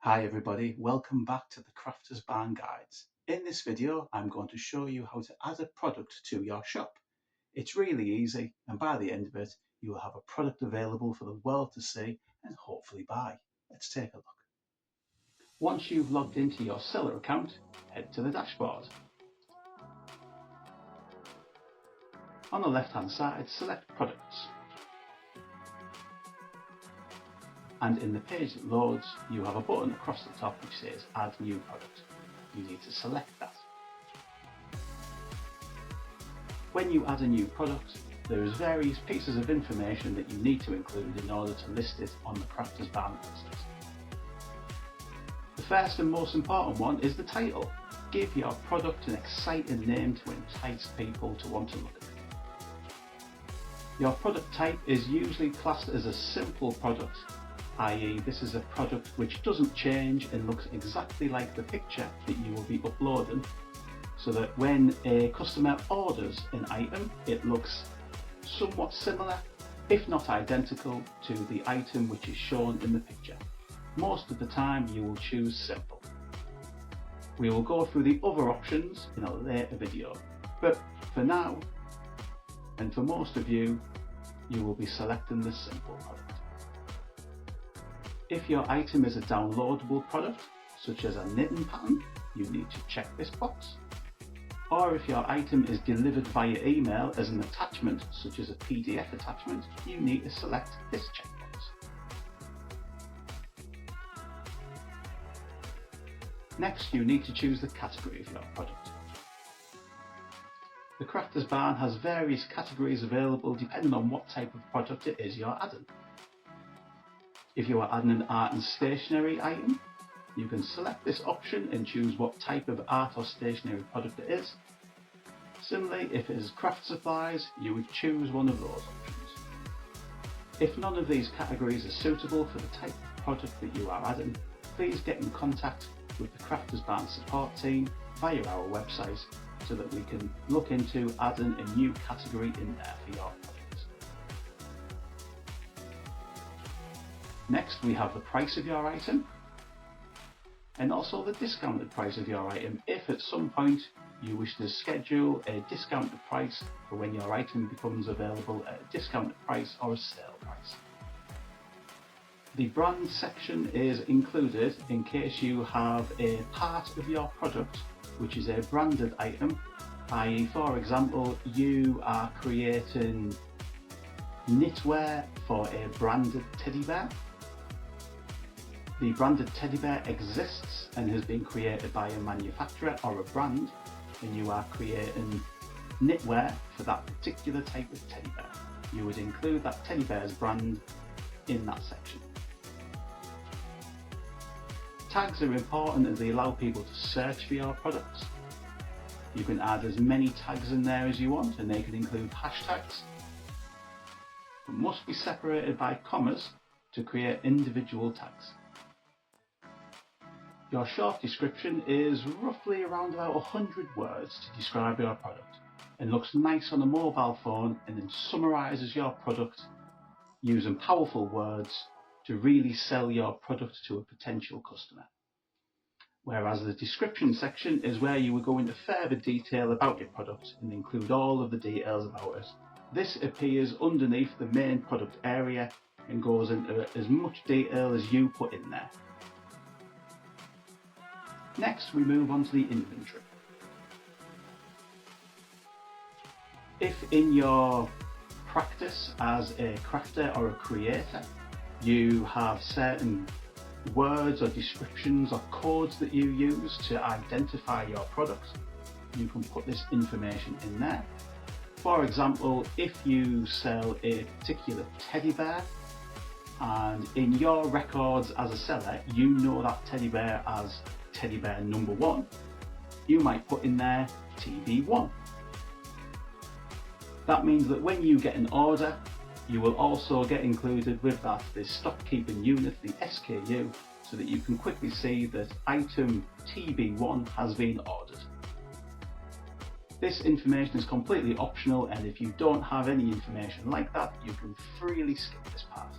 Hi everybody, welcome back to the Crafter's Barn Guides. In this video I'm going to show you how to add a product to your shop. It's really easy, and by the end of it you will have a product available for the world to see and hopefully buy. Let's take a look. Once you've logged into your seller account, head to the dashboard. On the left hand side select Products. And in the page that loads, you have a button across the top which says Add New Product. You need to select that. When you add a new product, there is various pieces of information that you need to include in order to list it on the Crafter's Barn website. The first and most important one is the title. Give your product an exciting name to entice people to want to look at it. Your product type is usually classed as a simple product, i.e. this is a product which doesn't change and looks exactly like the picture that you will be uploading, so that when a customer orders an item it looks somewhat similar, if not identical, to the item which is shown in the picture. Most of the time you will choose simple. We will go through the other options in a later video, but for now, and for most of you, you will be selecting the simple product. If your item is a downloadable product, such as a knitting pattern, you need to check this box. Or if your item is delivered via email as an attachment, such as a PDF attachment, you need to select this checkbox. Next, you need to choose the category of your product. The Crafter's Barn has various categories available depending on what type of product it is you're adding. If you are adding an art and stationery item, you can select this option and choose what type of art or stationery product it is. Similarly, if it is craft supplies, you would choose one of those options. If none of these categories are suitable for the type of product that you are adding, please get in contact with the Crafter's Barn support team via our website so that we can look into adding a new category in there for your product. Next, we have the price of your item and also the discounted price of your item if at some point you wish to schedule a discounted price for when your item becomes available at a discounted price or a sale price. The brand section is included in case you have a part of your product which is a branded item, i.e. for example you are creating knitwear for a branded teddy bear. The branded teddy bear exists and has been created by a manufacturer or a brand, and you are creating knitwear for that particular type of teddy bear. You would include that teddy bear's brand in that section. Tags are important as they allow people to search for your products. You can add as many tags in there as you want, and they can include hashtags, but must be separated by commas to create individual tags. Your short description is roughly around about 100 words to describe your product and looks nice on a mobile phone, and then summarises your product using powerful words to really sell your product to a potential customer. Whereas the description section is where you would go into further detail about your product and include all of the details about it. This appears underneath the main product area and goes into as much detail as you put in there. Next, we move on to the inventory. If in your practice as a crafter or a creator, you have certain words or descriptions or codes that you use to identify your product, you can put this information in there. For example, if you sell a particular teddy bear, and in your records as a seller, you know that teddy bear as teddy bear number 1, you might put in there TB1. That means that when you get an order, you will also get included with that the stock keeping unit, the SKU, so that you can quickly see that item TB1 has been ordered. This information is completely optional, and if you don't have any information like that, you can freely skip this part.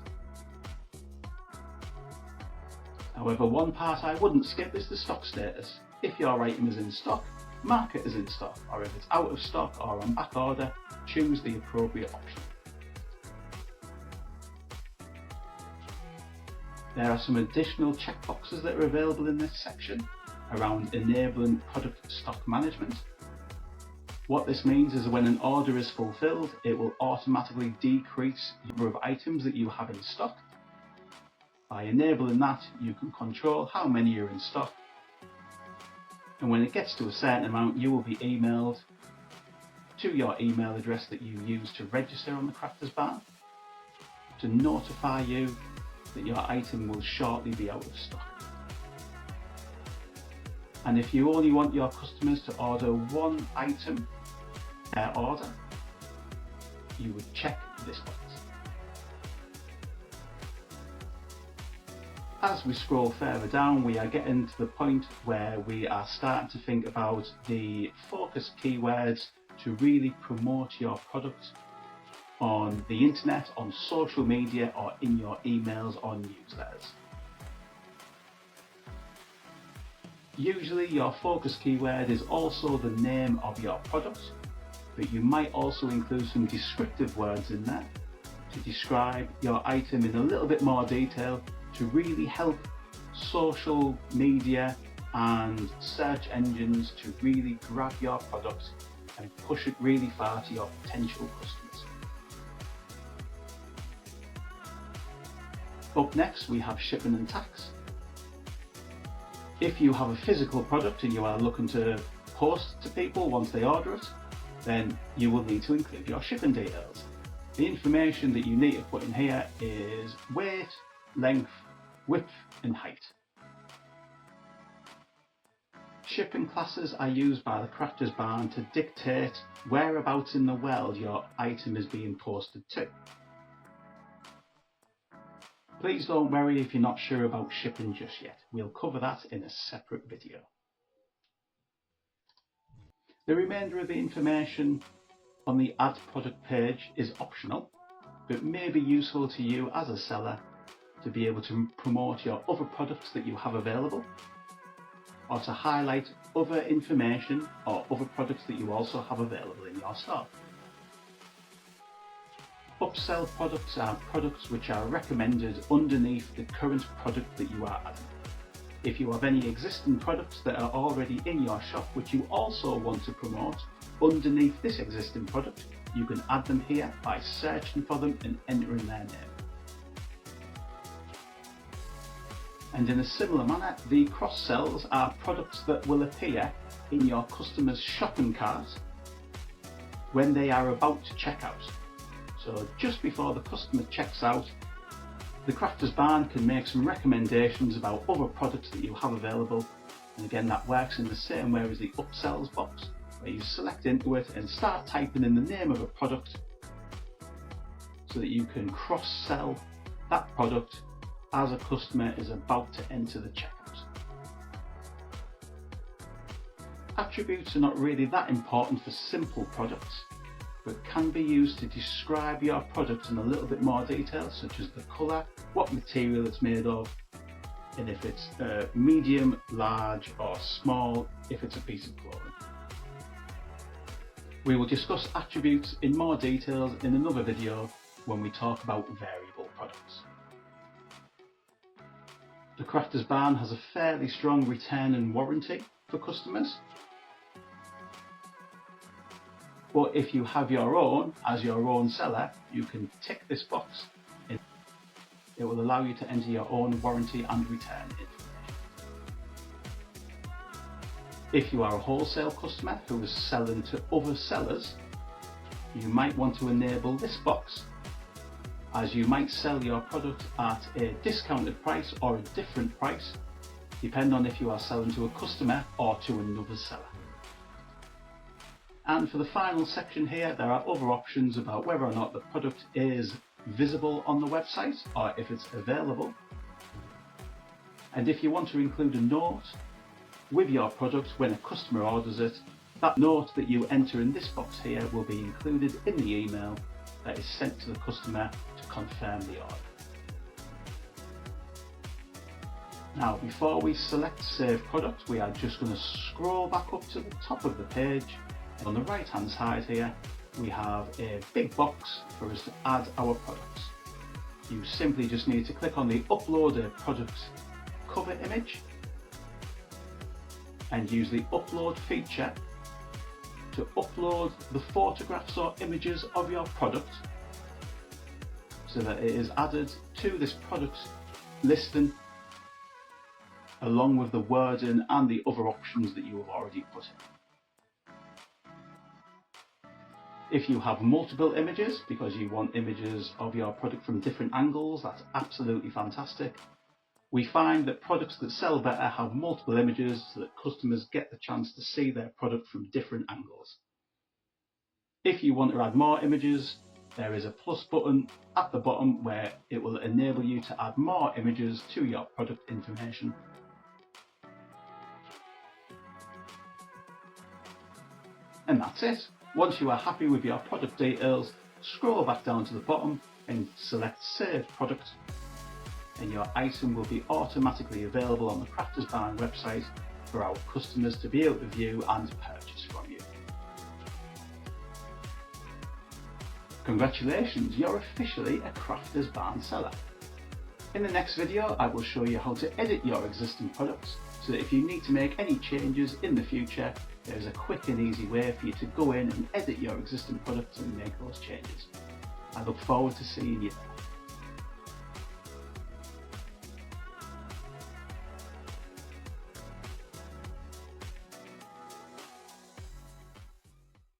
However, one part I wouldn't skip is the stock status. If your item is in stock, mark it as in stock, or if it's out of stock or on back order, choose the appropriate option. There are some additional checkboxes that are available in this section around enabling product stock management. What this means is when an order is fulfilled, it will automatically decrease the number of items that you have in stock. By enabling that, you can control how many are in stock, and when it gets to a certain amount, you will be emailed to your email address that you use to register on the Crafters Barn to notify you that your item will shortly be out of stock. And if you only want your customers to order one item per order, you would check this box. As we scroll further down, we are getting to the point where we are starting to think about the focus keywords to really promote your product on the internet, on social media, or in your emails or newsletters. Usually your focus keyword is also the name of your product, but you might also include some descriptive words in there to describe your item in a little bit more detail to really help social media and search engines to really grab your product and push it really far to your potential customers. Up next, we have shipping and tax. If you have a physical product and you are looking to post to people once they order it, then you will need to include your shipping details. The information that you need to put in here is weight, length, width and height. Shipping classes are used by the Crafters Barn to dictate whereabouts in the world your item is being posted to. Please don't worry if you're not sure about shipping just yet. We'll cover that in a separate video. The remainder of the information on the Add Product page is optional, but may be useful to you as a seller to be able to promote your other products that you have available, or to highlight other information or other products that you also have available in your store. Upsell products are products which are recommended underneath the current product that you are adding. If you have any existing products that are already in your shop which you also want to promote underneath this existing product, you can add them here by searching for them and entering their name. And in a similar manner, the cross-sells are products that will appear in your customer's shopping cart when they are about to check out. So just before the customer checks out, the Crafters Barn can make some recommendations about other products that you have available. And again, that works in the same way as the upsells box, where you select into it and start typing in the name of a product so that you can cross-sell that product as a customer is about to enter the checkout. Attributes are not really that important for simple products, but can be used to describe your product in a little bit more detail, such as the colour, what material it's made of, and if it's medium, large or small, if it's a piece of clothing. We will discuss attributes in more details in another video when we talk about variable products. The Crafters Barn has a fairly strong return and warranty for customers. But if you have your own, as your own seller, you can tick this box. It will allow you to enter your own warranty and return information. If you are a wholesale customer who is selling to other sellers, you might want to enable this box, as you might sell your product at a discounted price or a different price, depending on if you are selling to a customer or to another seller. And for the final section here, there are other options about whether or not the product is visible on the website or if it's available. And if you want to include a note with your product when a customer orders it, that note that you enter in this box here will be included in the email that is sent to the customer to confirm the order. Now, before we select Save Product, we are just going to scroll back up to the top of the page. And on the right hand side here, we have a big box for us to add our products. You simply just need to click on the Upload a Product cover image and use the Upload feature to upload the photographs or images of your product so that it is added to this product listing along with the wording and the other options that you have already put in. If you have multiple images because you want images of your product from different angles, that's absolutely fantastic. We find that products that sell better have multiple images so that customers get the chance to see their product from different angles. If you want to add more images, there is a plus button at the bottom where it will enable you to add more images to your product information. And that's it. Once you are happy with your product details, scroll back down to the bottom and select Save Product, and your item will be automatically available on the Crafters Barn website for our customers to be able to view and purchase from you. Congratulations, you're officially a Crafters Barn seller. In the next video, I will show you how to edit your existing products so that if you need to make any changes in the future, there is a quick and easy way for you to go in and edit your existing products and make those changes. I look forward to seeing you there.